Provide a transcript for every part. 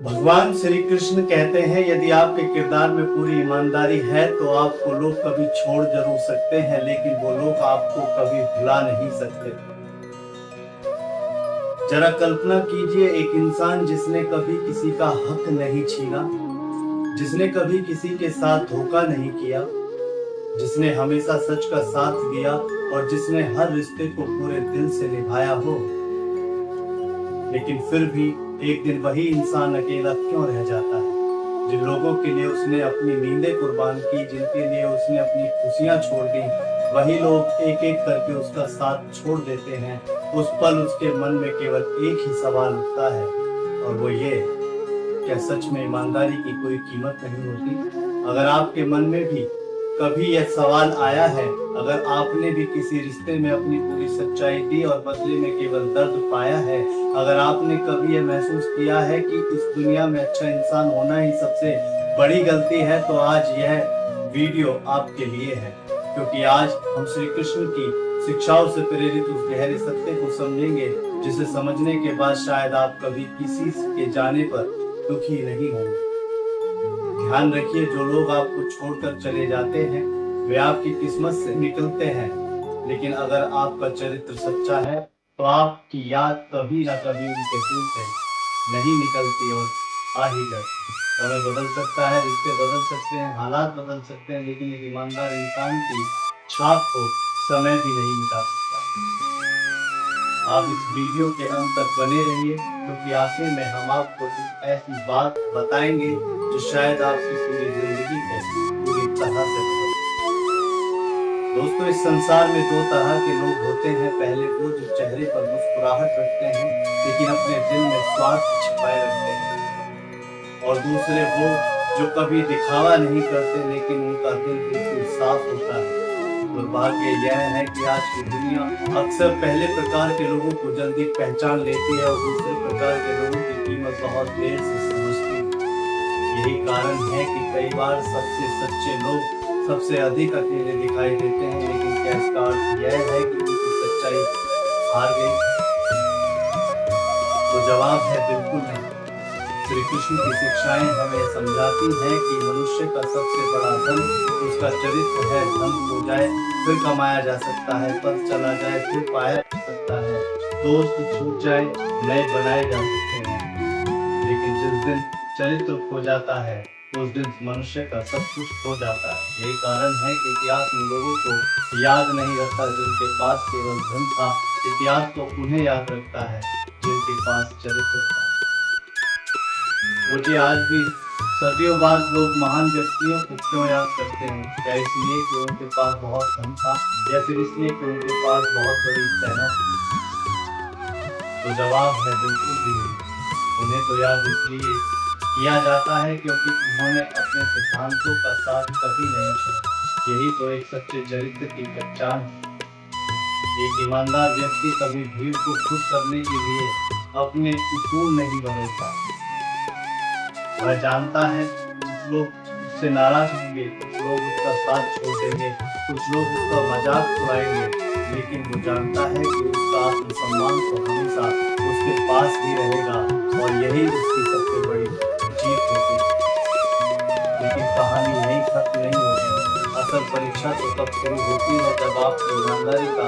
भगवान श्री कृष्ण कहते हैं, यदि आपके किरदार में पूरी ईमानदारी है तो आपको लोग कभी छोड़ जरूर सकते हैं, लेकिन वो लोग आपको कभी भुला नहीं सकते। जरा कल्पना कीजिए, एक इंसान जिसने कभी किसी का हक नहीं छीना, जिसने कभी किसी के साथ धोखा नहीं किया, जिसने हमेशा सच का साथ दिया और जिसने हर रिश्ते को पूरे दिल से निभाया हो, लेकिन फिर भी एक दिन वही इंसान अकेला क्यों रह जाता है? जिन लोगों के लिए उसने अपनी नींदें कुर्बान की, जिनके लिए उसने अपनी खुशियां छोड़ दी, वही लोग एक एक करके उसका साथ छोड़ देते हैं। उस पल उसके मन में केवल एक ही सवाल उठता है, और वो ये, क्या सच में ईमानदारी की कोई कीमत नहीं होती? अगर आपके मन में भी कभी यह सवाल आया है, अगर आपने भी किसी रिश्ते में अपनी पूरी सच्चाई दी और बदले में केवल दर्द पाया है, अगर आपने कभी यह महसूस किया है कि इस दुनिया में अच्छा इंसान होना ही सबसे बड़ी गलती है, तो आज यह वीडियो आपके लिए है। क्योंकि आज हम श्री कृष्ण की शिक्षाओं से प्रेरित उस गहरे सत्य को समझेंगे, जिसे समझने के बाद शायद आप कभी किसी के जाने पर दुखी नहीं होंगे। ध्यान रखिए, जो लोग आपको छोड़कर चले जाते हैं वे आपकी किस्मत से निकलते हैं, लेकिन अगर आपका चरित्र सच्चा है तो आपकी याद कभी ना कभी उनके दिल से नहीं निकलती और आ ही जाती। समय बदल सकता है, रिश्ते बदल सकते हैं, हालात बदल सकते हैं, लेकिन एक ईमानदार इंसान की छाप को समय भी नहीं मिटा सकता। आप इस वीडियो के अंत तक बने रहिए, क्योंकि आखिर में हम आपको ऐसी बात बताएंगे जो शायद आपकी पूरी जिंदगी को पूरी तरह से बदल दें। दोस्तों, इस संसार में दो तरह के लोग होते हैं। पहले वो जो चेहरे पर मुस्कुराहट रखते हैं लेकिन अपने दिल में स्वार्थ छिपाए रखते हैं, और दूसरे वो जो कभी दिखावा नहीं करते लेकिन उनका दिल बिल्कुल साफ होता है। दुर्भाग्य यह है कि आज की दुनिया अक्सर पहले प्रकार के लोगों को जल्दी पहचान लेती है और दूसरे प्रकार के लोगों की कीमत बहुत देर से समझती है। यही कारण है कि कई बार सबसे सच्चे लोग सबसे अधिक अकेले दिखाई देते हैं, लेकिन क्या इसका अर्थ यह है कि उनकी सच्चाई हार गई? तो जवाब है बिल्कुल नहीं। श्री कृष्ण की शिक्षाएं हमें समझाती हैं कि मनुष्य का सबसे बड़ा धन उसका चरित्र है। धन खो जाए फिर कमाया जा सकता है, पद चला जाए फिर पाया जा सकता है, दोस्त छूट जाए नए बनाए जा सकते हैं, लेकिन जिस दिन चरित्र खो जाता है उस दिन मनुष्य का सब कुछ खो जाता है। यही कारण है कि इतिहास में लोगों को याद नहीं रखता जिनके पास केवल धन था, इतिहास तो उन्हें याद रखता है जिनके पास चरित्र था। मुझे आज भी सदियों बाद लोग महान व्यक्तियों को क्यों याद करते हैं? क्या इसलिए कि उनके पास बहुत धन था, या फिर इसलिए कि उनके पास बहुत बड़ी सेना थी? तो जवाब है बिल्कुल भी नहीं। उन्हें तो याद इसलिए किया जाता है क्योंकि उन्होंने अपने सिद्धांतों का साथ कभी नहीं छोड़ा। यही तो एक सच्चे चरित्र की पहचान है। एक ईमानदार व्यक्ति कभी भीड़ को खुश करने के लिए अपने उसूल नहीं बदलता। वह जानता है कुछ लोग उससे नाराज होंगे, कुछ लोग उसका साथ छोड़ देंगे, कुछ लोग उसका मजाक उड़ाएंगे, लेकिन वो जानता है कि उसका आत्मसम्मान तो हमेशा उसके पास ही रहेगा, और यही उसकी सबसे बड़ी जीत होती है। लेकिन कहानी यही खत्म नहीं होती। असल परीक्षा तो तब शुरू होती है जब आपकी ईमानदारी का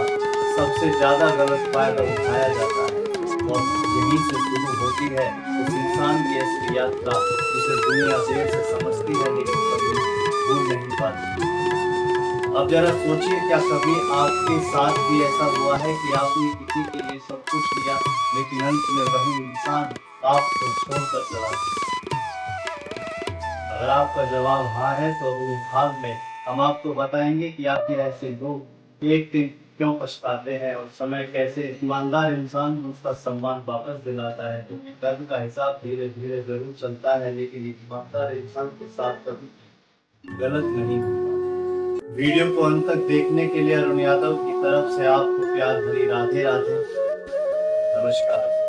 सबसे ज्यादा गलत फायदा उठाया जाता है, और यहीं से शुरू होती है उस इंसान की असली यात्रा, जिसे दुनिया देर से समझती है लेकिन कभी भूल नहीं पाती। अब जरा सोचिए, क्या कभी आपके साथ भी ऐसा हुआ है कि आपने किसी के लिए सब कुछ किया लेकिन अंत में वही इंसान आपको छोड़कर चला गया? अगर आपका जवाब हाँ है तो इस भाग में हम आपको बताएंगे कि आखिर ऐसे लोग एक दिन क्यों पछताते हैं, और समय कैसे ईमानदार इंसान को उसका सम्मान वापस दिलाता है। क्योंकि कर्म का हिसाब धीरे धीरे जरूर चलता है, लेकिन ईमानदार इंसान के साथ कभी गलत नहीं होता। वीडियो को अंत तक देखने के लिए अरुण यादव की तरफ से आपको प्यार भरी राधे राधे। नमस्कार।